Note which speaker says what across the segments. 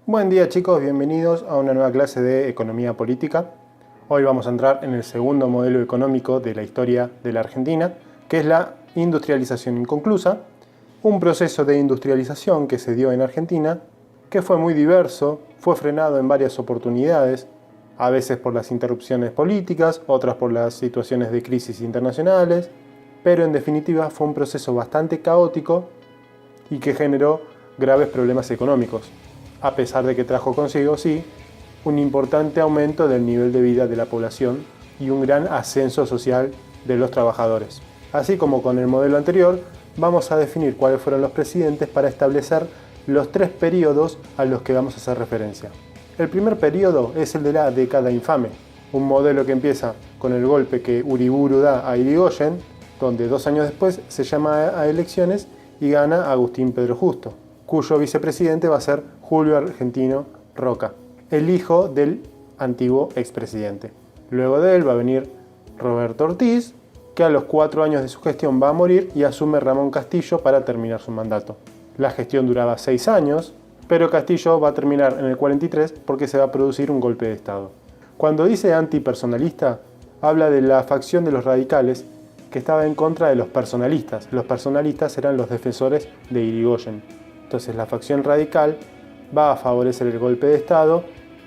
Speaker 1: Buen día chicos, bienvenidos a una nueva clase de Economía Política. Hoy vamos a entrar en el segundo modelo económico de la historia de la Argentina, que es la industrialización inconclusa, un proceso de industrialización que se dio en Argentina, que fue muy diverso, fue frenado en varias oportunidades, a veces por las interrupciones políticas, otras por las situaciones de crisis internacionales, pero en definitiva fue un proceso bastante caótico y que generó graves problemas económicos, a pesar de que trajo consigo, sí, un importante aumento del nivel de vida de la población y un gran ascenso social de los trabajadores. Así como con el modelo anterior, vamos a definir cuáles fueron los presidentes para establecer los tres periodos a los que vamos a hacer referencia. El primer periodo es el de la década infame, un modelo que empieza con el golpe que Uriburu da a Irigoyen, donde 2 años después se llama a elecciones y gana Agustín Pedro Justo, cuyo vicepresidente va a ser Julio Argentino Roca, el hijo del antiguo expresidente. Luego de él va a venir Roberto Ortiz, que a los 4 años de su gestión va a morir y asume Ramón Castillo para terminar su mandato. La gestión duraba 6 años, pero Castillo va a terminar en el 43 porque se va a producir un golpe de Estado. Cuando dice antipersonalista, habla de la facción de los radicales que estaba en contra de los personalistas. Los personalistas eran los defensores de Irigoyen. Entonces la facción radical va a favorecer el golpe de Estado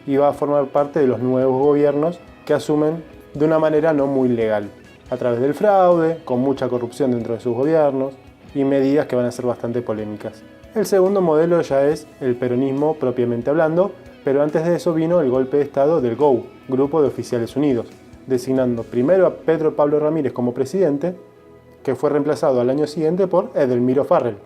Speaker 1: y va a formar parte de los nuevos gobiernos que asumen de una manera no muy legal, a través del fraude, con mucha corrupción dentro de sus gobiernos y medidas que van a ser bastante polémicas. El segundo modelo ya es el peronismo propiamente hablando, pero antes de eso vino el golpe de Estado del GOU, Grupo de Oficiales Unidos, designando primero a Pedro Pablo Ramírez como presidente, que fue reemplazado al año siguiente por Edelmiro Farrell.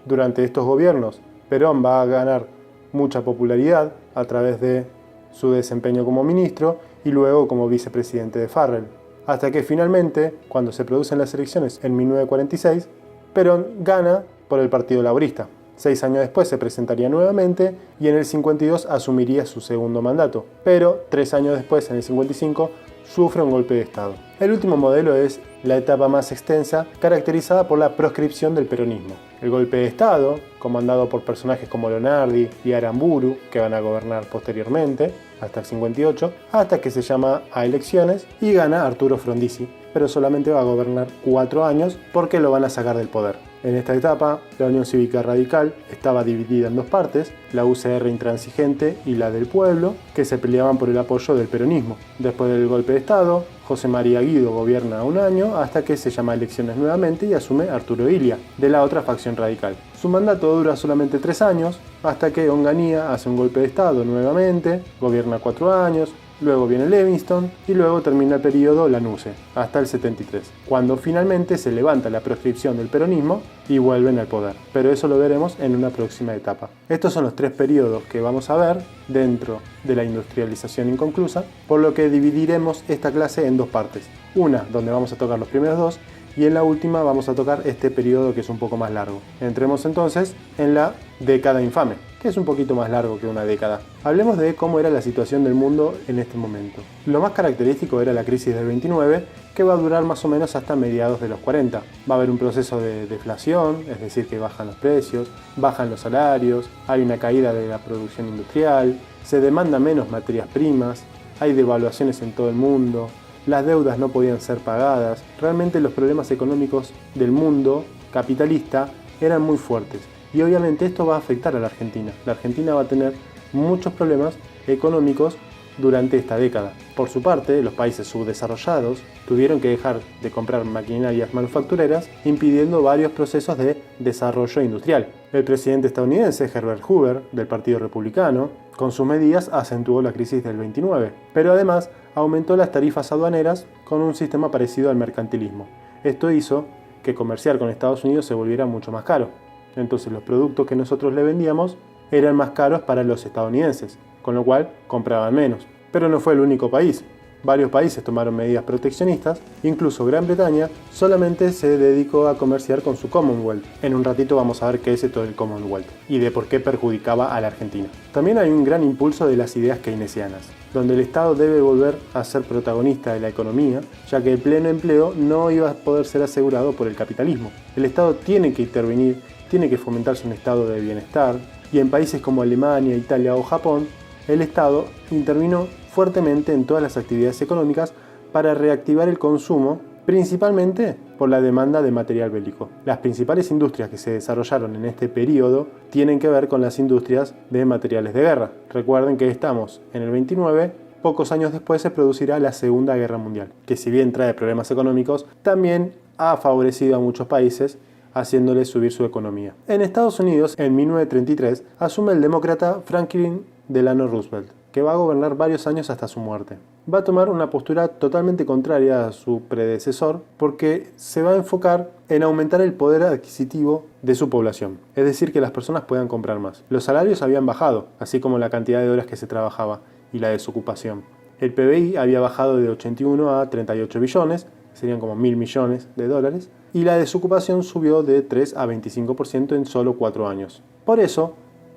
Speaker 1: Durante estos gobiernos, Perón va a ganar mucha popularidad a través de su desempeño como ministro y luego como vicepresidente de Farrell, hasta que finalmente, cuando se producen las elecciones en 1946, Perón gana por el Partido Laborista. 6 años después se presentaría nuevamente y en el 52 asumiría su segundo mandato, pero 3 años después, en el 55, sufre un golpe de Estado. El último modelo es la etapa más extensa, caracterizada por la proscripción del peronismo. El golpe de Estado, comandado por personajes como Leonardi y Aramburu, que van a gobernar posteriormente, hasta el 58, hasta que se llama a elecciones y gana Arturo Frondizi, pero solamente va a gobernar 4 años porque lo van a sacar del poder. En esta etapa, la Unión Cívica Radical estaba dividida en dos partes, la UCR intransigente y la del pueblo, que se peleaban por el apoyo del peronismo. Después del golpe de Estado, José María Guido gobierna 1 año hasta que se llama a elecciones nuevamente y asume Arturo Illia, de la otra facción radical. Su mandato dura solamente 3 años, hasta que Onganía hace un golpe de Estado nuevamente, gobierna 4 años, luego viene Livingston y luego termina el periodo Lanusse, hasta el 73, cuando finalmente se levanta la proscripción del peronismo y vuelven al poder. Pero eso lo veremos en una próxima etapa. Estos son los 3 periodos que vamos a ver dentro de la industrialización inconclusa, por lo que dividiremos esta clase en 2 partes. Una donde vamos a tocar los primeros 2 y en la última vamos a tocar este periodo que es un poco más largo. Entremos entonces en la década infame, que es un poquito más largo que una década. Hablemos de cómo era la situación del mundo en este momento. Lo más característico era la crisis del 29, que va a durar más o menos hasta mediados de los 40. Va a haber un proceso de deflación, es decir, que bajan los precios, bajan los salarios, hay una caída de la producción industrial, se demanda menos materias primas, hay devaluaciones en todo el mundo, las deudas no podían ser pagadas. Realmente los problemas económicos del mundo capitalista eran muy fuertes. Y obviamente esto va a afectar a la Argentina. La Argentina va a tener muchos problemas económicos durante esta década. Por su parte, los países subdesarrollados tuvieron que dejar de comprar maquinarias manufactureras, impidiendo varios procesos de desarrollo industrial. El presidente estadounidense Herbert Hoover, del Partido Republicano, con sus medidas acentuó la crisis del 29, pero además aumentó las tarifas aduaneras con un sistema parecido al mercantilismo. Esto hizo que comerciar con Estados Unidos se volviera mucho más caro. Entonces los productos que nosotros le vendíamos eran más caros para los estadounidenses, con lo cual compraban menos. Pero no fue el único país. Varios países tomaron medidas proteccionistas, incluso Gran Bretaña solamente se dedicó a comerciar con su Commonwealth. En un ratito vamos a ver qué es esto del Commonwealth y de por qué perjudicaba a la Argentina. También hay un gran impulso de las ideas keynesianas, donde el Estado debe volver a ser protagonista de la economía, ya que el pleno empleo no iba a poder ser asegurado por el capitalismo. El Estado tiene que intervenir, tiene que fomentarse un estado de bienestar, Y en países como Alemania, Italia o Japón, el Estado intervino fuertemente en todas las actividades económicas para reactivar el consumo, principalmente por la demanda de material bélico. Las principales industrias que se desarrollaron en este periodo tienen que ver con las industrias de materiales de guerra. Recuerden que estamos en el 29, pocos años después se producirá la Segunda Guerra Mundial, que si bien trae problemas económicos, también ha favorecido a muchos países, haciéndoles subir su economía. En Estados Unidos, en 1933, asume el demócrata Franklin Delano Roosevelt, que va a gobernar varios años hasta su muerte. Va a tomar una postura totalmente contraria a su predecesor porque se va a enfocar en aumentar el poder adquisitivo de su población, es decir, que las personas puedan comprar más. Los salarios habían bajado, así como la cantidad de horas que se trabajaba y la desocupación. El PBI había bajado de 81 a 38 billones, serían como 1.000 millones de dólares, y la desocupación subió de 3 a 25% en solo 4 años. Por eso,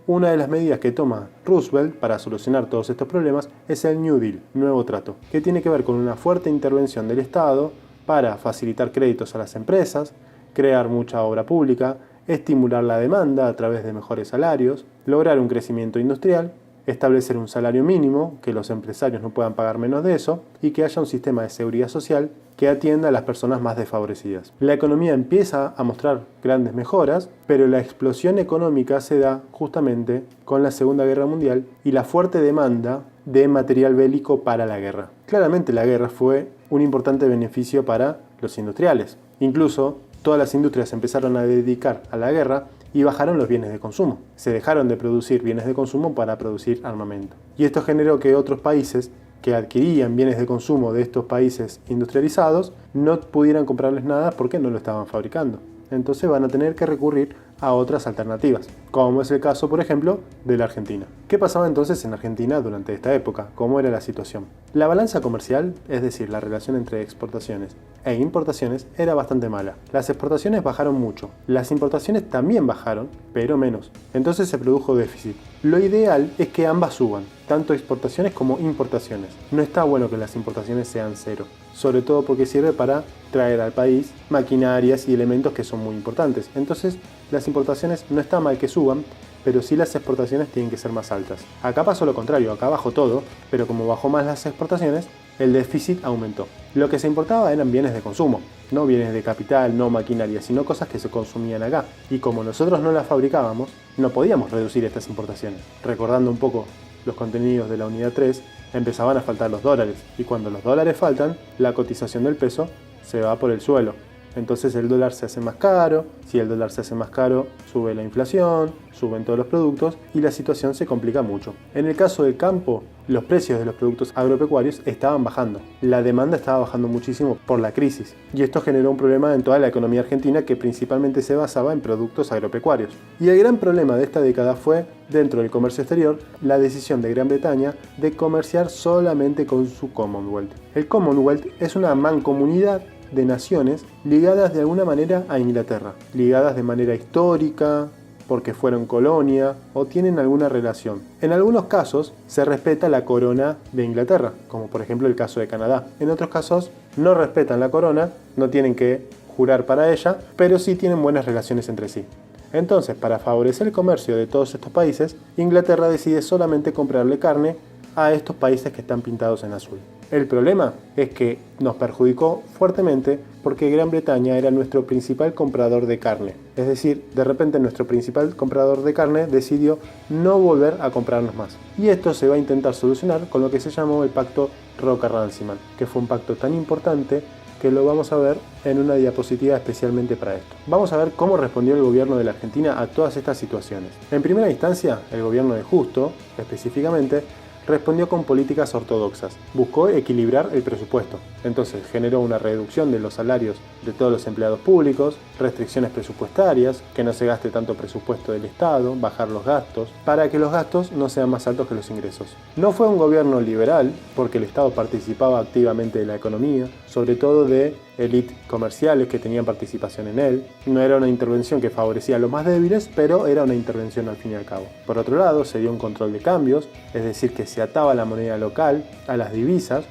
Speaker 1: una de las medidas que toma Roosevelt para solucionar todos estos problemas es el New Deal, Nuevo Trato, que tiene que ver con una fuerte intervención del Estado para facilitar créditos a las empresas, crear mucha obra pública, estimular la demanda a través de mejores salarios, lograr un crecimiento industrial, establecer un salario mínimo, que los empresarios no puedan pagar menos de eso, y que haya un sistema de seguridad social que atienda a las personas más desfavorecidas. La economía empieza a mostrar grandes mejoras, pero la explosión económica se da justamente con la Segunda Guerra Mundial y la fuerte demanda de material bélico para la guerra. Claramente la guerra fue un importante beneficio para los industriales. Incluso todas las industrias empezaron a dedicar a la guerra y bajaron los bienes de consumo. Se dejaron de producir bienes de consumo para producir armamento. Y esto generó que otros países que adquirían bienes de consumo de estos países industrializados no pudieran comprarles nada porque no lo estaban fabricando. Entonces van a tener que recurrir a otras alternativas, como es el caso, por ejemplo, de la Argentina. ¿Qué pasaba entonces en Argentina durante esta época? ¿Cómo era la situación? La balanza comercial, es decir, la relación entre exportaciones e importaciones, era bastante mala. Las exportaciones bajaron mucho, las importaciones también bajaron, pero menos. Entonces se produjo déficit. Lo ideal es que ambas suban, tanto exportaciones como importaciones. No está bueno que las importaciones sean cero, sobre todo porque sirve para traer al país maquinarias y elementos que son muy importantes. Entonces, las importaciones no está mal que suban, pero sí las exportaciones tienen que ser más altas. Acá pasó lo contrario, acá bajó todo, pero como bajó más las exportaciones, el déficit aumentó. Lo que se importaba eran bienes de consumo, no bienes de capital, no maquinaria, sino cosas que se consumían acá. Y como nosotros no las fabricábamos, no podíamos reducir estas importaciones. Recordando un poco los contenidos de la unidad 3, empezaban a faltar los dólares, y cuando los dólares faltan, la cotización del peso se va por el suelo. Entonces el dólar se hace más caro, si el dólar se hace más caro, sube la inflación, suben todos los productos y la situación se complica mucho. En el caso del campo, los precios de los productos agropecuarios estaban bajando. La demanda estaba bajando muchísimo por la crisis y esto generó un problema en toda la economía argentina que principalmente se basaba en productos agropecuarios. Y el gran problema de esta década fue, dentro del comercio exterior, la decisión de Gran Bretaña de comerciar solamente con su Commonwealth. El Commonwealth es una mancomunidad de naciones ligadas de alguna manera a Inglaterra, ligadas de manera histórica, porque fueron colonia o tienen alguna relación. En algunos casos se respeta la corona de Inglaterra, como por ejemplo el caso de Canadá. En otros casos no respetan la corona, no tienen que jurar para ella, pero sí tienen buenas relaciones entre sí. Entonces, para favorecer el comercio de todos estos países, Inglaterra decide solamente comprarle carne a estos países que están pintados en azul. El problema es que nos perjudicó fuertemente porque Gran Bretaña era nuestro principal comprador de carne. Es decir, de repente nuestro principal comprador de carne decidió no volver a comprarnos más. Y esto se va a intentar solucionar con lo que se llamó el Pacto Roca-Runciman, que fue un pacto tan importante que lo vamos a ver en una diapositiva especialmente para esto. Vamos a ver cómo respondió el gobierno de la Argentina a todas estas situaciones. En primera instancia, el gobierno de Justo, específicamente, respondió con políticas ortodoxas. Buscó equilibrar el presupuesto. Entonces generó una reducción de los salarios de todos los empleados públicos, restricciones presupuestarias, que no se gaste tanto presupuesto del Estado, bajar los gastos, para que los gastos no sean más altos que los ingresos. No fue un gobierno liberal, porque el Estado participaba activamente de la economía, sobre todo de élites comerciales que tenían participación en él. No era una intervención que favorecía a los más débiles, pero era una intervención al fin y al cabo. Por otro lado, se dio un control de cambios, es decir, que se ataba la moneda local a las divisas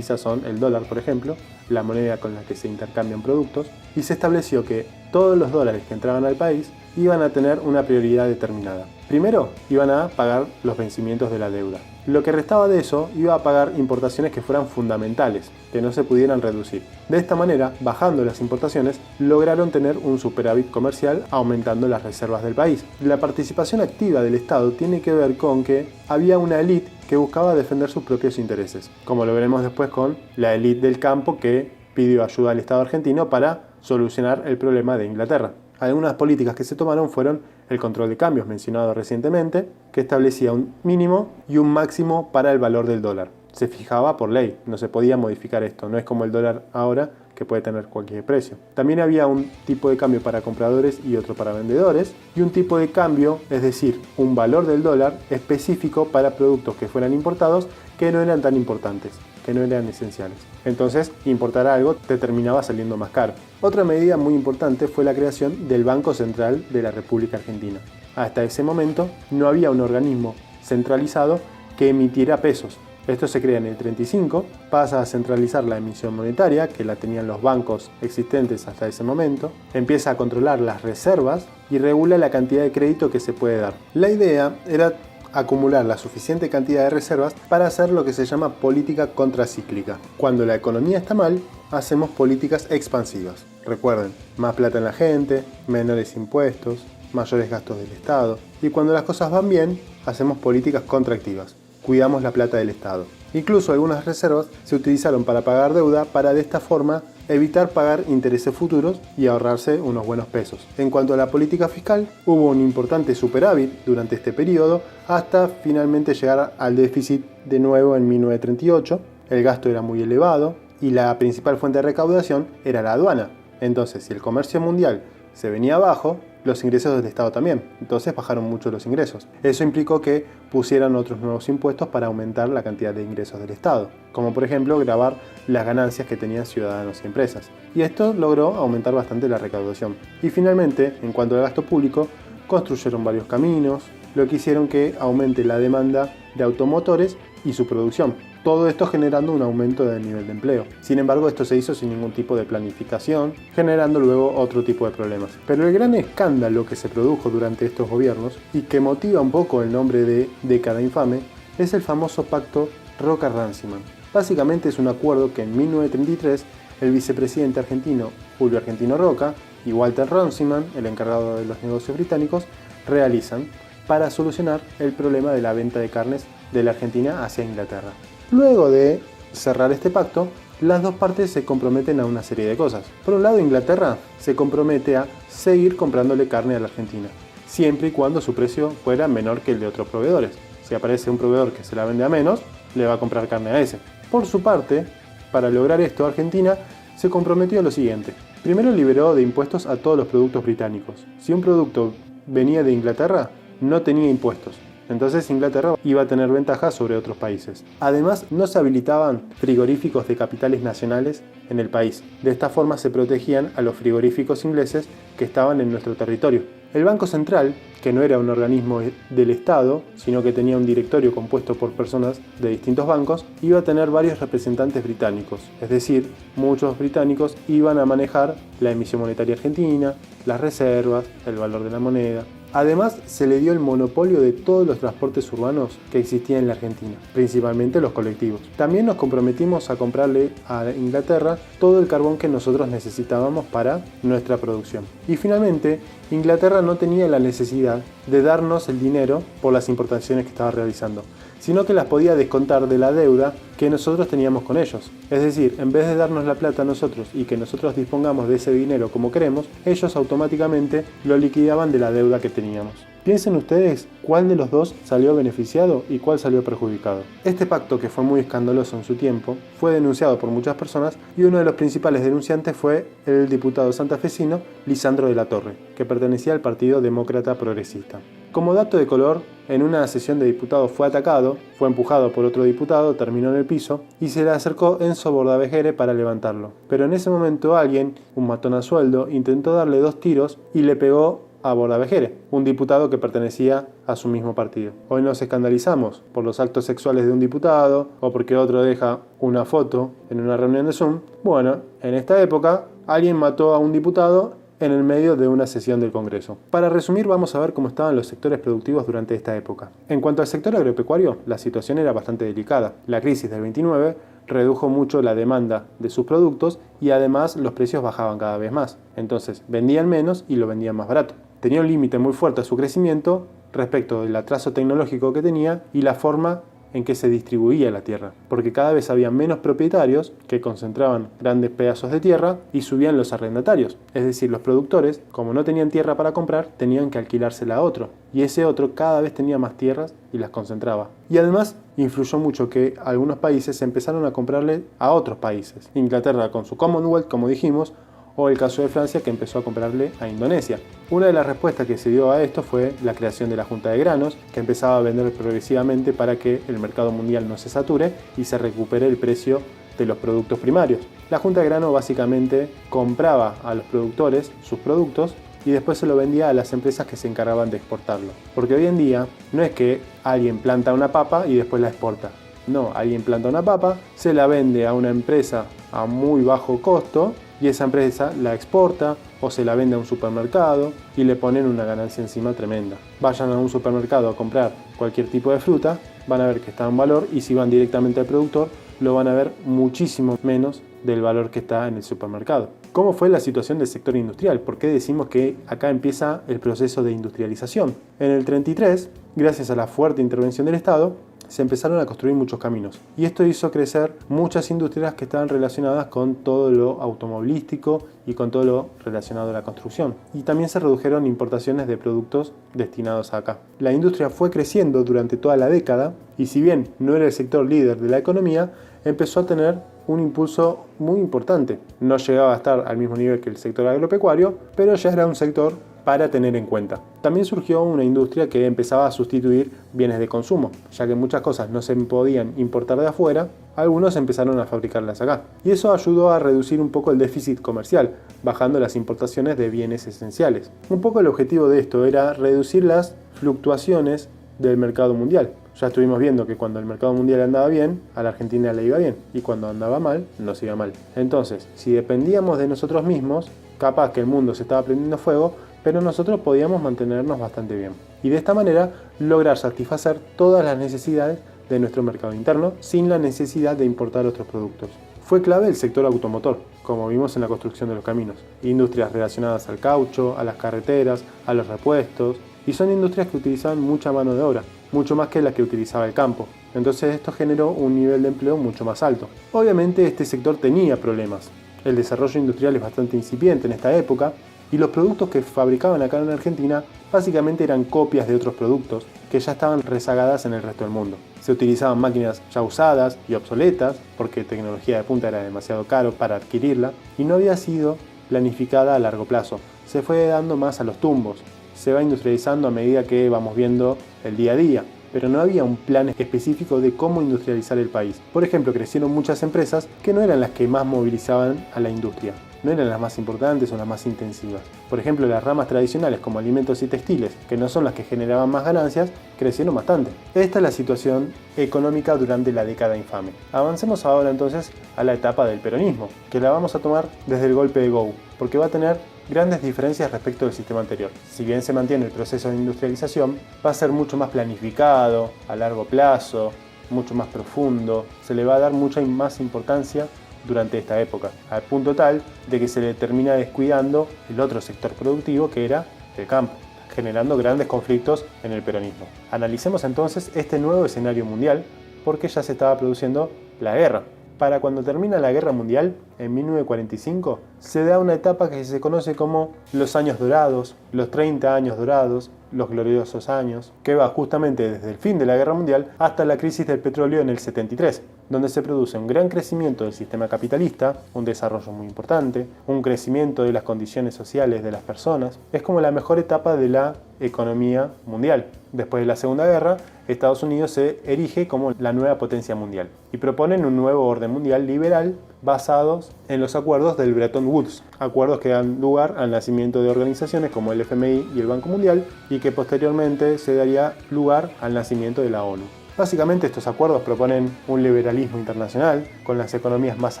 Speaker 1: son el dólar, por ejemplo, la moneda con la que se intercambian productos, y se estableció que todos los dólares que entraban al país iban a tener una prioridad determinada. Primero, iban a pagar los vencimientos de la deuda. Lo que restaba de eso iba a pagar importaciones que fueran fundamentales, que no se pudieran reducir. De esta manera, bajando las importaciones, lograron tener un superávit comercial aumentando las reservas del país. La participación activa del Estado tiene que ver con que había una élite que buscaba defender sus propios intereses, como lo veremos después con la élite del campo que pidió ayuda al Estado argentino para solucionar el problema de Inglaterra. Algunas políticas que se tomaron fueron el control de cambios mencionado recientemente, que establecía un mínimo y un máximo para el valor del dólar. Se fijaba por ley, no se podía modificar esto, no es como el dólar ahora que puede tener cualquier precio. También había un tipo de cambio para compradores y otro para vendedores, y un tipo de cambio, es decir, un valor del dólar específico para productos que fueran importados que no eran tan importantes, que no eran esenciales. Entonces, importar algo te terminaba saliendo más caro. Otra medida muy importante fue la creación del Banco Central de la República Argentina. Hasta ese momento no había un organismo centralizado que emitiera pesos. Esto se crea en el 35, pasa a centralizar la emisión monetaria, que la tenían los bancos existentes hasta ese momento, empieza a controlar las reservas y regula la cantidad de crédito que se puede dar. La idea era acumular la suficiente cantidad de reservas para hacer lo que se llama política contracíclica. Cuando la economía está mal, hacemos políticas expansivas. Recuerden, más plata en la gente, menores impuestos, mayores gastos del Estado. Y cuando las cosas van bien, hacemos políticas contractivas. Cuidamos la plata del Estado. Incluso algunas reservas se utilizaron para pagar deuda para de esta forma evitar pagar intereses futuros y ahorrarse unos buenos pesos. En cuanto a la política fiscal, hubo un importante superávit durante este periodo hasta finalmente llegar al déficit de nuevo en 1938. El gasto era muy elevado y la principal fuente de recaudación era la aduana. Entonces, si el comercio mundial se venía abajo, los ingresos del Estado también. Entonces bajaron mucho los ingresos. Eso implicó que pusieran otros nuevos impuestos para aumentar la cantidad de ingresos del Estado, como por ejemplo gravar las ganancias que tenían ciudadanos y empresas. Y esto logró aumentar bastante la recaudación. Y finalmente, en cuanto al gasto público, construyeron varios caminos, lo que hicieron que aumente la demanda de automotores y su producción. Todo esto generando un aumento del nivel de empleo. Sin embargo, esto se hizo sin ningún tipo de planificación, generando luego otro tipo de problemas. Pero el gran escándalo que se produjo durante estos gobiernos, y que motiva un poco el nombre de década infame, es el famoso pacto Roca-Runciman. Básicamente es un acuerdo que en 1933 el vicepresidente argentino Julio Argentino Roca y Walter Runciman, el encargado de los negocios británicos, realizan para solucionar el problema de la venta de carnes de la Argentina hacia Inglaterra. Luego de cerrar este pacto, las dos partes se comprometen a una serie de cosas. Por un lado, Inglaterra se compromete a seguir comprándole carne a la Argentina, siempre y cuando su precio fuera menor que el de otros proveedores. Si aparece un proveedor que se la vende a menos, le va a comprar carne a ese. Por su parte, para lograr esto, Argentina se comprometió a lo siguiente. Primero liberó de impuestos a todos los productos británicos. Si un producto venía de Inglaterra, no tenía impuestos. Entonces Inglaterra iba a tener ventajas sobre otros países. Además, no se habilitaban frigoríficos de capitales nacionales en el país. De esta forma se protegían a los frigoríficos ingleses que estaban en nuestro territorio. El Banco Central, que no era un organismo del Estado, sino que tenía un directorio compuesto por personas de distintos bancos, iba a tener varios representantes británicos. Es decir, muchos británicos iban a manejar la emisión monetaria argentina, las reservas, el valor de la moneda. Además, se le dio el monopolio de todos los transportes urbanos que existían en la Argentina, principalmente los colectivos. También nos comprometimos a comprarle a Inglaterra todo el carbón que nosotros necesitábamos para nuestra producción. Y finalmente, Inglaterra no tenía la necesidad de darnos el dinero por las importaciones que estaba realizando, sino que las podía descontar de la deuda que nosotros teníamos con ellos. Es decir, en vez de darnos la plata a nosotros y que nosotros dispongamos de ese dinero como queremos, ellos automáticamente lo liquidaban de la deuda que teníamos. Piensen ustedes cuál de los dos salió beneficiado y cuál salió perjudicado. Este pacto, que fue muy escandaloso en su tiempo, fue denunciado por muchas personas y uno de los principales denunciantes fue el diputado santafesino Lisandro de la Torre, que pertenecía al Partido Demócrata Progresista. Como dato de color, en una sesión de diputados fue atacado, fue empujado por otro diputado, terminó en el piso y se le acercó Enzo Bordavegere para levantarlo. Pero en ese momento alguien, un matón a sueldo, intentó darle 2 tiros y le pegó a Bordavegere, un diputado que pertenecía a su mismo partido. Hoy nos escandalizamos por los actos sexuales de un diputado o porque otro deja una foto en una reunión de Zoom. Bueno, en esta época alguien mató a un diputado en el medio de una sesión del Congreso. Para resumir, vamos a ver cómo estaban los sectores productivos durante esta época. En cuanto al sector agropecuario, la situación era bastante delicada. La crisis del 29 redujo mucho la demanda de sus productos y además los precios bajaban cada vez más. Entonces vendían menos y lo vendían más barato. Tenía un límite muy fuerte a su crecimiento respecto del atraso tecnológico que tenía y la forma en que se distribuía la tierra, porque cada vez había menos propietarios que concentraban grandes pedazos de tierra y subían los arrendatarios, es decir, los productores, como no tenían tierra para comprar, tenían que alquilársela a otro, y ese otro cada vez tenía más tierras y las concentraba. Y además influyó mucho que algunos países empezaron a comprarle a otros países. Inglaterra con su Commonwealth, como dijimos, o el caso de Francia, que empezó a comprarle a Indonesia. Una de las respuestas que se dio a esto fue la creación de la Junta de Granos, que empezaba a vender progresivamente para que el mercado mundial no se sature y se recupere el precio de los productos primarios. La Junta de Grano básicamente compraba a los productores sus productos y después se lo vendía a las empresas que se encargaban de exportarlo. Porque hoy en día no es que alguien planta una papa y después la exporta. No, alguien planta una papa, se la vende a una empresa a muy bajo costo y esa empresa la exporta o se la vende a un supermercado y le ponen una ganancia encima tremenda. Vayan a un supermercado a comprar cualquier tipo de fruta, van a ver que está en valor y si van directamente al productor lo van a ver muchísimo menos del valor que está en el supermercado. ¿Cómo fue la situación del sector industrial? ¿Por qué decimos que acá empieza el proceso de industrialización? En el 33, gracias a la fuerte intervención del Estado, se empezaron a construir muchos caminos y esto hizo crecer muchas industrias que estaban relacionadas con todo lo automovilístico y con todo lo relacionado a la construcción, y también se redujeron importaciones de productos destinados acá. La industria fue creciendo durante toda la década y si bien no era el sector líder de la economía, empezó a tener un impulso muy importante. No llegaba a estar al mismo nivel que el sector agropecuario, pero ya era un sector para tener en cuenta. También surgió una industria que empezaba a sustituir bienes de consumo, ya que muchas cosas no se podían importar de afuera, algunos empezaron a fabricarlas acá. Y eso ayudó a reducir un poco el déficit comercial, bajando las importaciones de bienes esenciales. Un poco el objetivo de esto era reducir las fluctuaciones del mercado mundial. Ya estuvimos viendo que cuando el mercado mundial andaba bien, a la Argentina le iba bien, y cuando andaba mal, nos iba mal. Entonces, si dependíamos de nosotros mismos, capaz que el mundo se estaba prendiendo fuego, pero nosotros podíamos mantenernos bastante bien. Y de esta manera lograr satisfacer todas las necesidades de nuestro mercado interno sin la necesidad de importar otros productos. Fue clave el sector automotor, como vimos en la construcción de los caminos. Industrias relacionadas al caucho, a las carreteras, a los repuestos, y son industrias que utilizaban mucha mano de obra, mucho más que la que utilizaba el campo. Entonces esto generó un nivel de empleo mucho más alto. Obviamente este sector tenía problemas. El desarrollo industrial es bastante incipiente en esta época, y los productos que fabricaban acá en Argentina básicamente eran copias de otros productos que ya estaban rezagadas en el resto del mundo. Se utilizaban máquinas ya usadas y obsoletas porque tecnología de punta era demasiado caro para adquirirla y no había sido planificada a largo plazo. Se fue dando más a los tumbos. Se va industrializando a medida que vamos viendo el día a día, pero no había un plan específico de cómo industrializar el país. Por ejemplo, crecieron muchas empresas que no eran las que más movilizaban a la industria. No eran las más importantes o las más intensivas. Por ejemplo, las ramas tradicionales como alimentos y textiles, que no son las que generaban más ganancias, crecieron bastante. Esta es la situación económica durante la década infame. Avancemos ahora entonces a la etapa del peronismo, que la vamos a tomar desde el golpe de Gou, porque va a tener grandes diferencias respecto del sistema anterior. Si bien se mantiene el proceso de industrialización, va a ser mucho más planificado, a largo plazo, mucho más profundo, se le va a dar mucha más importancia durante esta época, al punto tal de que se le termina descuidando el otro sector productivo que era el campo, generando grandes conflictos en el peronismo. Analicemos entonces este nuevo escenario mundial porque ya se estaba produciendo la guerra. Para cuando termina la Guerra Mundial, en 1945, se da una etapa que se conoce como los años dorados, los 30 años dorados, los gloriosos años, que va justamente desde el fin de la Guerra Mundial hasta la crisis del petróleo en el 73, donde se produce un gran crecimiento del sistema capitalista, un desarrollo muy importante, un crecimiento de las condiciones sociales de las personas. Es como la mejor etapa de la economía mundial. Después de la Segunda Guerra, Estados Unidos se erige como la nueva potencia mundial y proponen un nuevo orden mundial liberal basados en los acuerdos del Bretton Woods, acuerdos que dan lugar al nacimiento de organizaciones como el FMI y el Banco Mundial y que posteriormente se daría lugar al nacimiento de la ONU. Básicamente estos acuerdos proponen un liberalismo internacional, con las economías más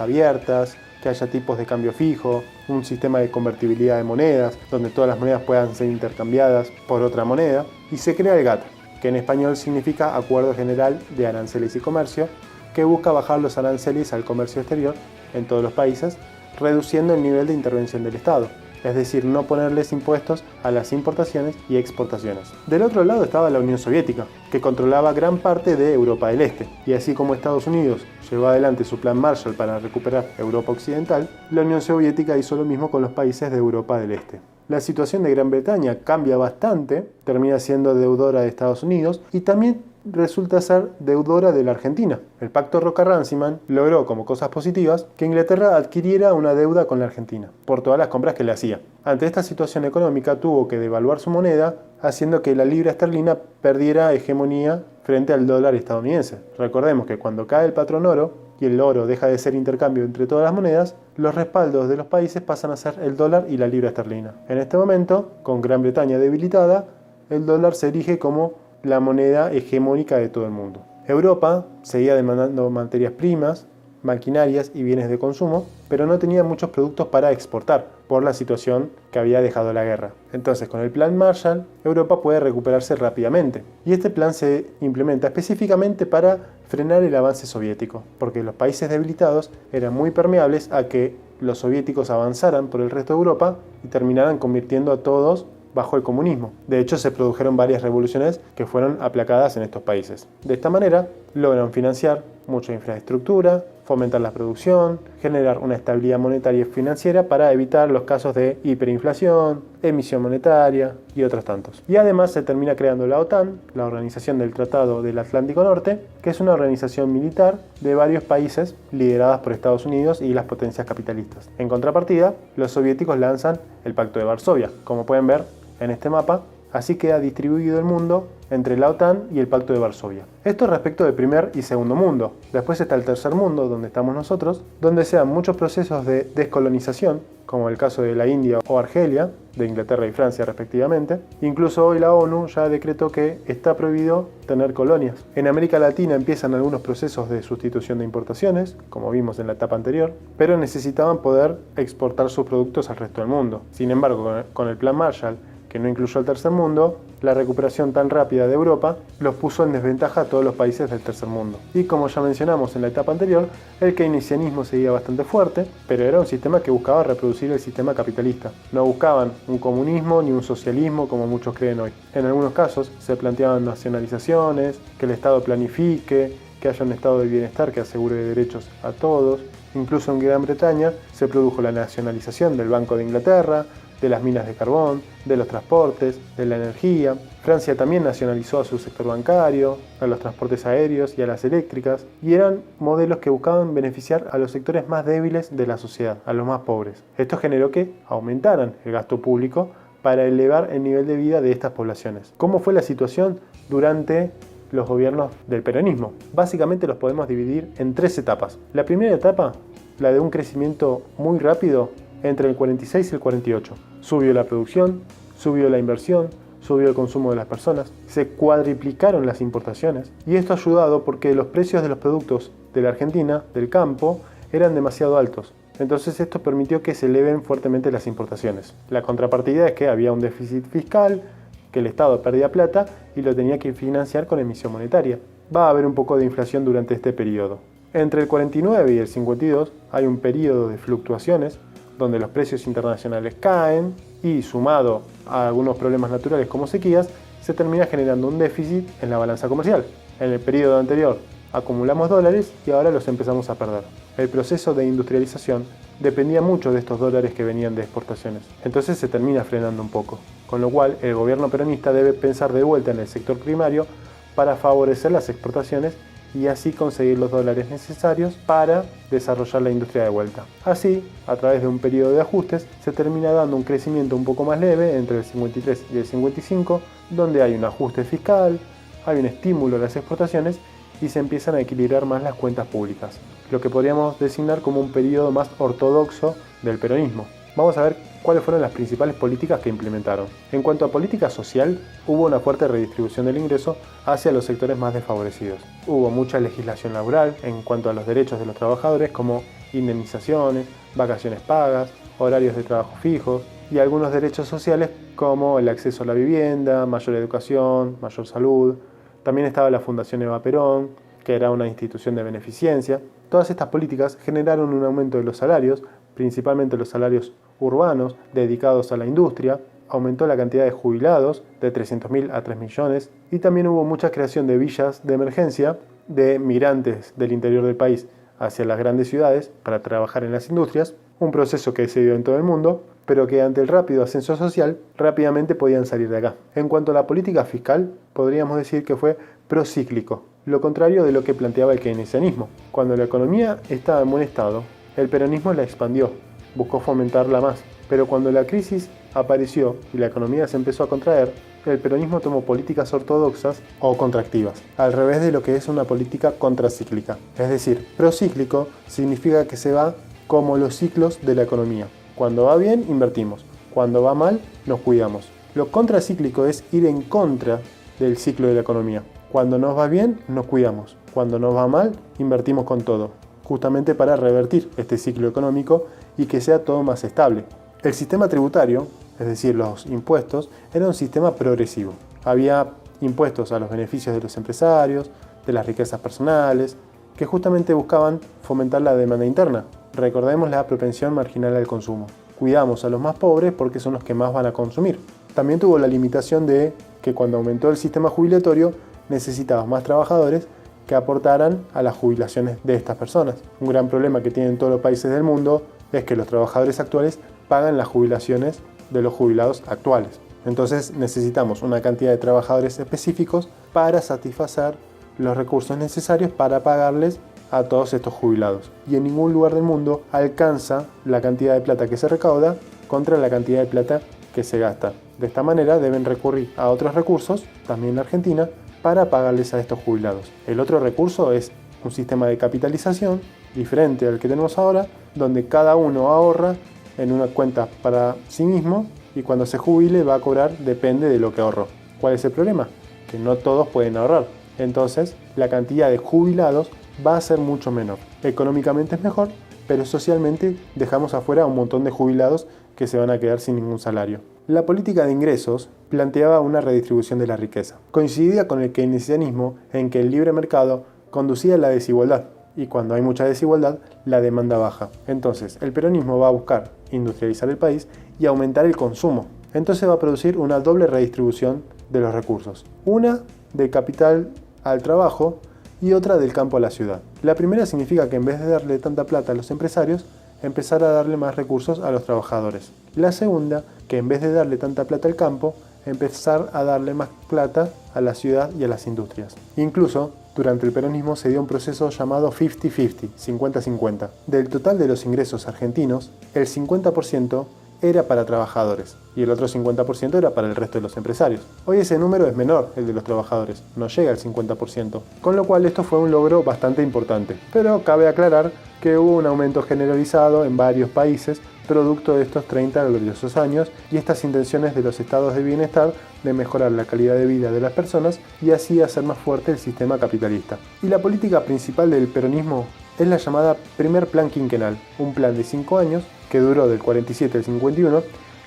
Speaker 1: abiertas, que haya tipos de cambio fijo, un sistema de convertibilidad de monedas, donde todas las monedas puedan ser intercambiadas por otra moneda, y se crea el GATT, que en español significa Acuerdo General de Aranceles y Comercio, que busca bajar los aranceles al comercio exterior en todos los países, reduciendo el nivel de intervención del Estado, es decir, no ponerles impuestos a las importaciones y exportaciones. Del otro lado estaba la Unión Soviética, que controlaba gran parte de Europa del Este, y así como Estados Unidos llevó adelante su plan Marshall para recuperar Europa Occidental, la Unión Soviética hizo lo mismo con los países de Europa del Este. La situación de Gran Bretaña cambia bastante, termina siendo deudora de Estados Unidos y también resulta ser deudora de la Argentina. El pacto Roca-Runciman logró, como cosas positivas, que Inglaterra adquiriera una deuda con la Argentina, por todas las compras que le hacía. Ante esta situación económica tuvo que devaluar su moneda, haciendo que la libra esterlina perdiera hegemonía frente al dólar estadounidense. Recordemos que cuando cae el patrón oro, y el oro deja de ser intercambio entre todas las monedas, los respaldos de los países pasan a ser el dólar y la libra esterlina. En este momento, con Gran Bretaña debilitada, el dólar se erige como la moneda hegemónica de todo el mundo. Europa seguía demandando materias primas, maquinarias y bienes de consumo, pero no tenía muchos productos para exportar por la situación que había dejado la guerra. Entonces, con el plan Marshall, Europa puede recuperarse rápidamente. Y este plan se implementa específicamente para frenar el avance soviético, porque los países debilitados eran muy permeables a que los soviéticos avanzaran por el resto de Europa y terminaran convirtiendo a todos bajo el comunismo. De hecho, se produjeron varias revoluciones que fueron aplacadas en estos países. De esta manera, logran financiar mucha infraestructura, fomentar la producción, generar una estabilidad monetaria y financiera para evitar los casos de hiperinflación, emisión monetaria y otros tantos. Y además se termina creando la OTAN, la Organización del Tratado del Atlántico Norte, que es una organización militar de varios países lideradas por Estados Unidos y las potencias capitalistas. En contrapartida, los soviéticos lanzan el Pacto de Varsovia. Como pueden ver en este mapa, así queda distribuido el mundo entre la OTAN y el Pacto de Varsovia. Esto respecto del primer y segundo mundo. Después está el tercer mundo, donde estamos nosotros, donde se dan muchos procesos de descolonización, como el caso de la India o Argelia, de Inglaterra y Francia respectivamente. Incluso hoy la ONU ya decretó que está prohibido tener colonias. En América Latina empiezan algunos procesos de sustitución de importaciones, como vimos en la etapa anterior, pero necesitaban poder exportar sus productos al resto del mundo. Sin embargo, con el Plan Marshall, que no incluyó al tercer mundo, la recuperación tan rápida de Europa los puso en desventaja a todos los países del tercer mundo. Y como ya mencionamos en la etapa anterior, el keynesianismo seguía bastante fuerte, pero era un sistema que buscaba reproducir el sistema capitalista. No buscaban un comunismo ni un socialismo como muchos creen hoy. En algunos casos se planteaban nacionalizaciones, que el Estado planifique, que haya un estado de bienestar que asegure derechos a todos. Incluso en Gran Bretaña se produjo la nacionalización del Banco de Inglaterra, de las minas de carbón, de los transportes, de la energía. Francia también nacionalizó a su sector bancario, a los transportes aéreos y a las eléctricas, y eran modelos que buscaban beneficiar a los sectores más débiles de la sociedad, a los más pobres. Esto generó que aumentaran el gasto público para elevar el nivel de vida de estas poblaciones. ¿Cómo fue la situación durante los gobiernos del peronismo? Básicamente los podemos dividir en tres etapas. La primera etapa, la de un crecimiento muy rápido, entre el 46 y el 48. Subió la producción, subió la inversión, subió el consumo de las personas, se cuadriplicaron las importaciones y esto ha ayudado porque los precios de los productos de la Argentina, del campo, eran demasiado altos. Entonces esto permitió que se eleven fuertemente las importaciones. La contrapartida es que había un déficit fiscal, que el Estado perdía plata y lo tenía que financiar con emisión monetaria. Va a haber un poco de inflación durante este periodo. Entre el 49 y el 52 hay un periodo de fluctuaciones donde los precios internacionales caen y, sumado a algunos problemas naturales como sequías, se termina generando un déficit en la balanza comercial. En el periodo anterior acumulamos dólares y ahora los empezamos a perder. El proceso de industrialización dependía mucho de estos dólares que venían de exportaciones. Entonces se termina frenando un poco, con lo cual el gobierno peronista debe pensar de vuelta en el sector primario para favorecer las exportaciones y así conseguir los dólares necesarios para desarrollar la industria de vuelta. Así, a través de un periodo de ajustes, se termina dando un crecimiento un poco más leve entre el 53 y el 55, donde hay un ajuste fiscal, hay un estímulo a las exportaciones y se empiezan a equilibrar más las cuentas públicas, lo que podríamos designar como un periodo más ortodoxo del peronismo. vamos a ver cuáles fueron las principales políticas que implementaron. En cuanto a política social, hubo una fuerte redistribución del ingreso hacia los sectores más desfavorecidos. Hubo mucha legislación laboral en cuanto a los derechos de los trabajadores, como indemnizaciones, vacaciones pagas, horarios de trabajo fijos y algunos derechos sociales como el acceso a la vivienda, mayor educación, mayor salud. También estaba la Fundación Eva Perón, que era una institución de beneficencia. Todas estas políticas generaron un aumento de los salarios, principalmente los salarios urbanos dedicados a la industria. Aumentó la cantidad de jubilados de 300.000 a 3 millones y también hubo mucha creación de villas de emergencia de migrantes del interior del país hacia las grandes ciudades para trabajar en las industrias, un proceso que se dio en todo el mundo, pero que ante el rápido ascenso social rápidamente podían salir de acá. En cuanto a la política fiscal, podríamos decir que fue procíclico, lo contrario de lo que planteaba el keynesianismo. Cuando la economía estaba en buen estado, el peronismo la expandió, buscó fomentarla más, pero cuando la crisis apareció y la economía se empezó a contraer, el peronismo tomó políticas ortodoxas o contractivas, al revés de lo que es una política contracíclica. Es decir, procíclico significa que se va como los ciclos de la economía. Cuando va bien, invertimos. Cuando va mal, nos cuidamos. Lo contracíclico es ir en contra del ciclo de la economía. Cuando nos va bien, nos cuidamos. Cuando nos va mal, invertimos con todo, justamente para revertir este ciclo económico y que sea todo más estable. El sistema tributario, es decir, los impuestos, era un sistema progresivo. Había impuestos a los beneficios de los empresarios, de las riquezas personales, que justamente buscaban fomentar la demanda interna. Recordemos la propensión marginal al consumo. Cuidamos a los más pobres porque son los que más van a consumir. También tuvo la limitación de que cuando aumentó el sistema jubilatorio necesitaba más trabajadores que aportaran a las jubilaciones de estas personas. Un gran problema que tienen todos los países del mundo es que los trabajadores actuales pagan las jubilaciones de los jubilados actuales. Entonces necesitamos una cantidad de trabajadores específicos para satisfacer los recursos necesarios para pagarles a todos estos jubilados. Y en ningún lugar del mundo alcanza la cantidad de plata que se recauda contra la cantidad de plata que se gasta. De esta manera deben recurrir a otros recursos, también en Argentina, para pagarles a estos jubilados. El otro recurso es un sistema de capitalización diferente al que tenemos ahora, donde cada uno ahorra en una cuenta para sí mismo y cuando se jubile va a cobrar depende de lo que ahorró. ¿Cuál es el problema? Que no todos pueden ahorrar. Entonces, la cantidad de jubilados va a ser mucho menor. Económicamente es mejor, pero socialmente dejamos afuera a un montón de jubilados que se van a quedar sin ningún salario. La política de ingresos planteaba una redistribución de la riqueza. Coincidía con el keynesianismo en que el libre mercado conducía a la desigualdad y cuando hay mucha desigualdad, la demanda baja. Entonces, el peronismo va a buscar industrializar el país y aumentar el consumo. Entonces va a producir una doble redistribución de los recursos. Una del capital al trabajo y otra del campo a la ciudad. La primera significa que en vez de darle tanta plata a los empresarios, empezar a darle más recursos a los trabajadores. La segunda, que en vez de darle tanta plata al campo, empezar a darle más plata a la ciudad y a las industrias. Incluso, durante el peronismo se dio un proceso llamado 50-50, 50-50. Del total de los ingresos argentinos, el 50% era para trabajadores y el otro 50% era para el resto de los empresarios. Hoy ese número es menor, el de los trabajadores, no llega al 50%, con lo cual esto fue un logro bastante importante. Pero cabe aclarar que hubo un aumento generalizado en varios países producto de estos 30 gloriosos años y estas intenciones de los estados de bienestar de mejorar la calidad de vida de las personas y así hacer más fuerte el sistema capitalista. Y la política principal del peronismo es la llamada Primer Plan Quinquenal, un plan de 5 años que duró del 47 al 51,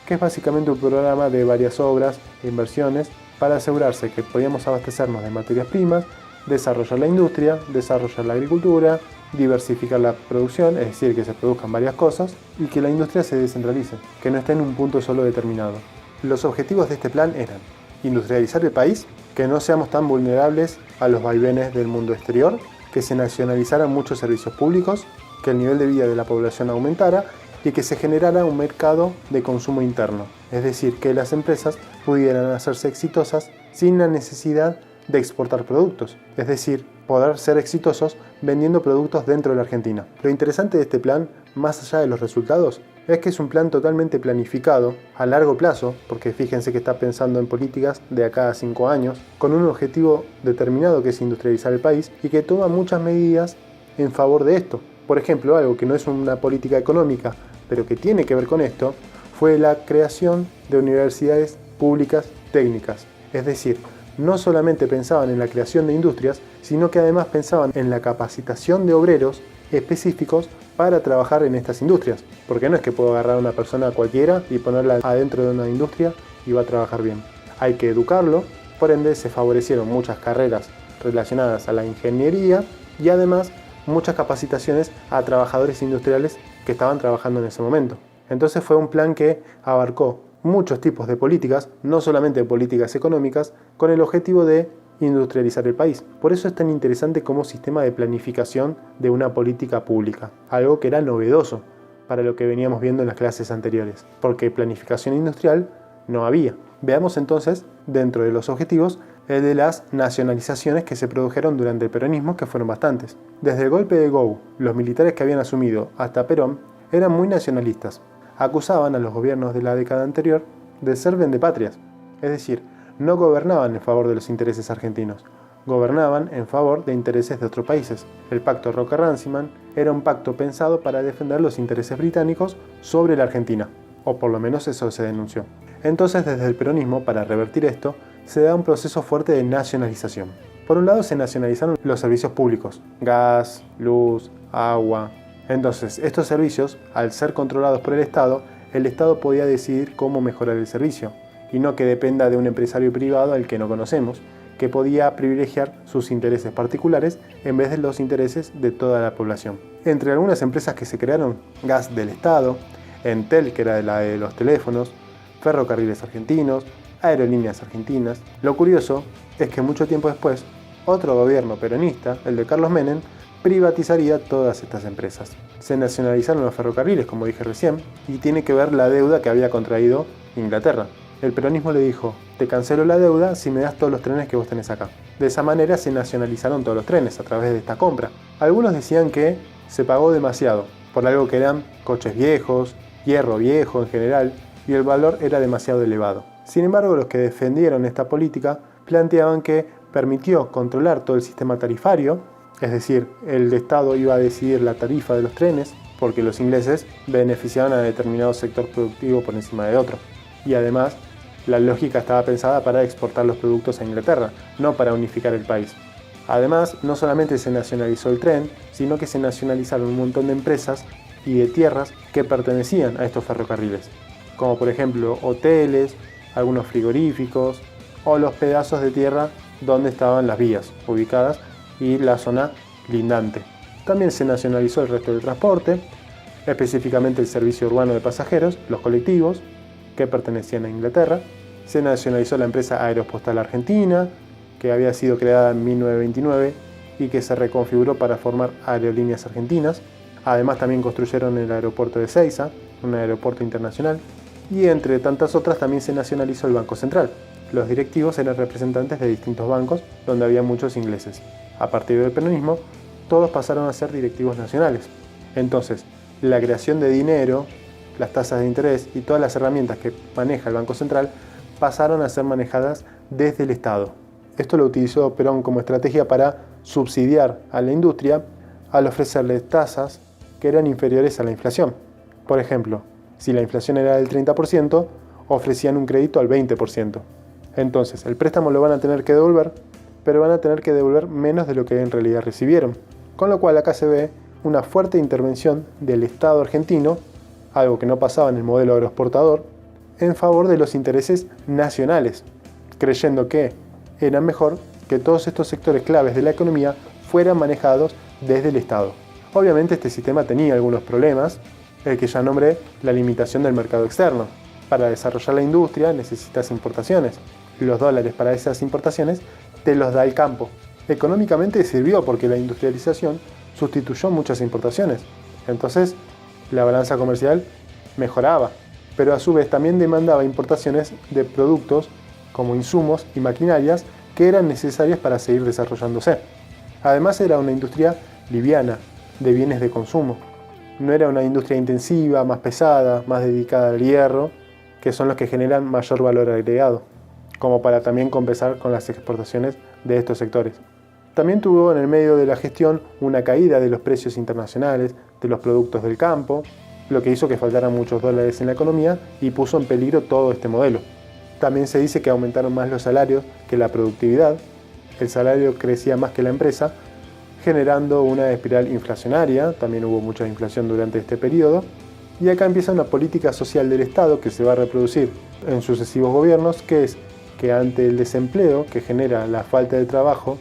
Speaker 1: que es básicamente un programa de varias obras e inversiones para asegurarse que podíamos abastecernos de materias primas, desarrollar la industria, desarrollar la agricultura, diversificar la producción, es decir, que se produzcan varias cosas y que la industria se descentralice, que no esté en un punto solo determinado. Los objetivos de este plan eran industrializar el país, que no seamos tan vulnerables a los vaivenes del mundo exterior, que se nacionalizaran muchos servicios públicos, que el nivel de vida de la población aumentara y que se generara un mercado de consumo interno, es decir, que las empresas pudieran hacerse exitosas sin la necesidad de exportar productos, es decir, poder ser exitosos vendiendo productos dentro de la Argentina. Lo interesante de este plan, más allá de los resultados, es que es un plan totalmente planificado a largo plazo, porque fíjense que está pensando en políticas de acá a 5 años, con un objetivo determinado que es industrializar el país y que toma muchas medidas en favor de esto. Por ejemplo, algo que no es una política económica, pero que tiene que ver con esto, fue la creación de universidades públicas técnicas. Es decir, no solamente pensaban en la creación de industrias, sino que además pensaban en la capacitación de obreros específicos para trabajar en estas industrias. Porque no es que puedo agarrar a una persona cualquiera y ponerla adentro de una industria y va a trabajar bien. Hay que educarlo, por ende se favorecieron muchas carreras relacionadas a la ingeniería y además muchas capacitaciones a trabajadores industriales que estaban trabajando en ese momento. Entonces fue un plan que abarcó muchos tipos de políticas, no solamente políticas económicas, con el objetivo de industrializar el país. Por eso es tan interesante como sistema de planificación de una política pública, algo que era novedoso para lo que veníamos viendo en las clases anteriores, porque planificación industrial no había. Veamos entonces, dentro de los objetivos, el de las nacionalizaciones que se produjeron durante el peronismo, que fueron bastantes. Desde el golpe de Gou, los militares que habían asumido hasta Perón eran muy nacionalistas. Acusaban a los gobiernos de la década anterior de ser vendepatrias, es decir, no gobernaban en favor de los intereses argentinos, gobernaban en favor de intereses de otros países. El pacto Roca-Runciman era un pacto pensado para defender los intereses británicos sobre la Argentina, o por lo menos eso se denunció. Entonces, desde el peronismo, para revertir esto, se da un proceso fuerte de nacionalización. Por un lado, se nacionalizaron los servicios públicos, gas, luz, agua. Entonces, estos servicios, al ser controlados por el Estado podía decidir cómo mejorar el servicio, y no que dependa de un empresario privado al que no conocemos, que podía privilegiar sus intereses particulares en vez de los intereses de toda la población. Entre algunas empresas que se crearon, Gas del Estado, Entel, que era la de los teléfonos, Ferrocarriles Argentinos, Aerolíneas Argentinas. Lo curioso es que mucho tiempo después, otro gobierno peronista, el de Carlos Menem, privatizaría todas estas empresas. Se nacionalizaron los ferrocarriles, como dije recién, y tiene que ver la deuda que había contraído Inglaterra. El peronismo le dijo, te cancelo la deuda si me das todos los trenes que vos tenés acá. De esa manera se nacionalizaron todos los trenes a través de esta compra. Algunos decían que se pagó demasiado, por algo que eran coches viejos, hierro viejo en general, y el valor era demasiado elevado. Sin embargo, los que defendieron esta política planteaban que permitió controlar todo el sistema tarifario, es decir, el Estado iba a decidir la tarifa de los trenes, porque los ingleses beneficiaban a determinado sector productivo por encima de otro. Y además, la lógica estaba pensada para exportar los productos a Inglaterra, no para unificar el país. Además, no solamente se nacionalizó el tren, sino que se nacionalizaron un montón de empresas y de tierras que pertenecían a estos ferrocarriles, como por ejemplo hoteles, algunos frigoríficos o los pedazos de tierra donde estaban las vías ubicadas y la zona lindante. También se nacionalizó el resto del transporte, específicamente el servicio urbano de pasajeros, los colectivos, que pertenecían a Inglaterra. Se nacionalizó la empresa Aeropostal Argentina, que había sido creada en 1929 y que se reconfiguró para formar Aerolíneas Argentinas. Además también construyeron el aeropuerto de Ezeiza, un aeropuerto internacional, y entre tantas otras también se nacionalizó el Banco Central. Los directivos eran representantes de distintos bancos donde había muchos ingleses. A partir del peronismo, todos pasaron a ser directivos nacionales. Entonces, la creación de dinero, las tasas de interés y todas las herramientas que maneja el Banco Central pasaron a ser manejadas desde el Estado. Esto lo utilizó Perón como estrategia para subsidiar a la industria al ofrecerles tasas que eran inferiores a la inflación. Por ejemplo, si la inflación era del 30%, ofrecían un crédito al 20%. Entonces, el préstamo lo van a tener que devolver, pero van a tener que devolver menos de lo que en realidad recibieron. Con lo cual acá se ve una fuerte intervención del Estado argentino, algo que no pasaba en el modelo agroexportador, en favor de los intereses nacionales, creyendo que era mejor que todos estos sectores claves de la economía fueran manejados desde el Estado. Obviamente este sistema tenía algunos problemas, el que ya nombré la limitación del mercado externo. Para desarrollar la industria necesitas importaciones. Los dólares para esas importaciones te los da el campo. Económicamente sirvió porque la industrialización sustituyó muchas importaciones. Entonces la balanza comercial mejoraba, pero a su vez también demandaba importaciones de productos como insumos y maquinarias que eran necesarias para seguir desarrollándose. Además era una industria liviana, de bienes de consumo. No era una industria intensiva, más pesada, más dedicada al hierro, que son los que generan mayor valor agregado, como para también compensar con las exportaciones de estos sectores. También tuvo en el medio de la gestión una caída de los precios internacionales de los productos del campo, lo que hizo que faltaran muchos dólares en la economía y puso en peligro todo este modelo. También se dice que aumentaron más los salarios que la productividad, el salario crecía más que la empresa, generando una espiral inflacionaria, también hubo mucha inflación durante este periodo, y acá empieza una política social del Estado que se va a reproducir en sucesivos gobiernos, que es que ante el desempleo que genera la falta de trabajo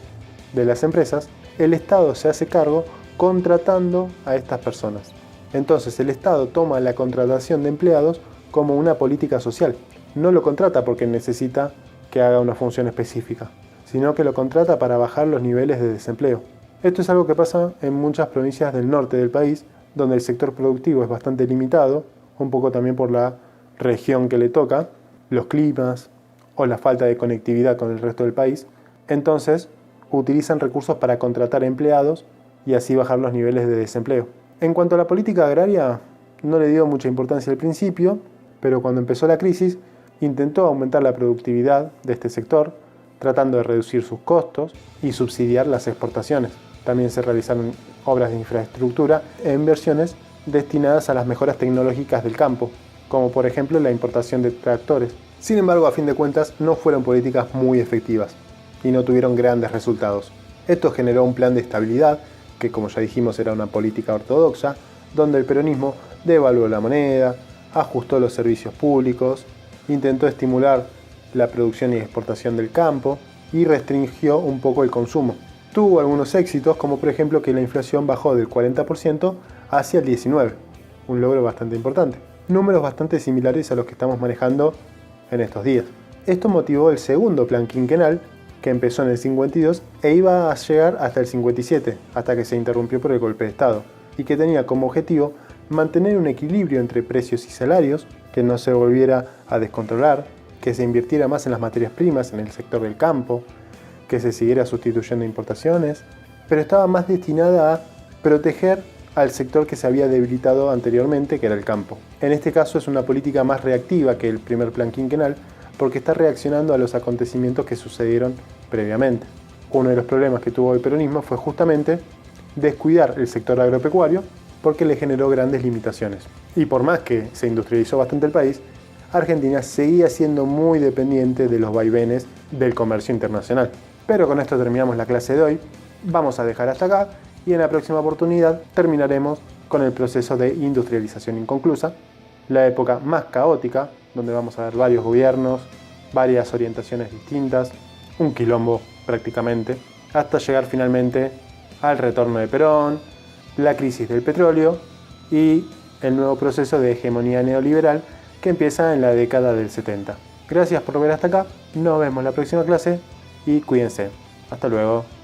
Speaker 1: de las empresas, el Estado se hace cargo contratando a estas personas. Entonces el Estado toma la contratación de empleados como una política social. No lo contrata porque necesita que haga una función específica, sino que lo contrata para bajar los niveles de desempleo. Esto es algo que pasa en muchas provincias del norte del país, donde el sector productivo es bastante limitado, un poco también por la región que le toca, los climas o la falta de conectividad con el resto del país. Entonces, utilizan recursos para contratar empleados y así bajar los niveles de desempleo. En cuanto a la política agraria, no le dio mucha importancia al principio, pero cuando empezó la crisis, intentó aumentar la productividad de este sector, tratando de reducir sus costos y subsidiar las exportaciones. También se realizaron obras de infraestructura e inversiones destinadas a las mejoras tecnológicas del campo, como por ejemplo la importación de tractores. Sin embargo, a fin de cuentas, no fueron políticas muy efectivas y no tuvieron grandes resultados. Esto generó un plan de estabilidad, que como ya dijimos era una política ortodoxa, donde el peronismo devaluó la moneda, ajustó los servicios públicos, intentó estimular la producción y exportación del campo y restringió un poco el consumo. Tuvo algunos éxitos, como por ejemplo que la inflación bajó del 40% hacia el 19%, un logro bastante importante. Números bastante similares a los que estamos manejando en estos días. Esto motivó el segundo plan quinquenal, que empezó en el 52 e iba a llegar hasta el 57, hasta que se interrumpió por el golpe de Estado, y que tenía como objetivo mantener un equilibrio entre precios y salarios, que no se volviera a descontrolar, que se invirtiera más en las materias primas, en el sector del campo, que se siguiera sustituyendo importaciones, pero estaba más destinada a proteger al sector que se había debilitado anteriormente, que era el campo. En este caso es una política más reactiva que el primer plan quinquenal, porque está reaccionando a los acontecimientos que sucedieron previamente. Uno de los problemas que tuvo el peronismo fue justamente descuidar el sector agropecuario, porque le generó grandes limitaciones. Y por más que se industrializó bastante el país, Argentina seguía siendo muy dependiente de los vaivenes del comercio internacional. Pero con esto terminamos la clase de hoy, vamos a dejar hasta acá y en la próxima oportunidad terminaremos con el proceso de industrialización inconclusa, la época más caótica, donde vamos a ver varios gobiernos, varias orientaciones distintas, un quilombo prácticamente, hasta llegar finalmente al retorno de Perón, la crisis del petróleo y el nuevo proceso de hegemonía neoliberal que empieza en la década del 70. Gracias por ver hasta acá, nos vemos en la próxima clase y cuídense. Hasta luego.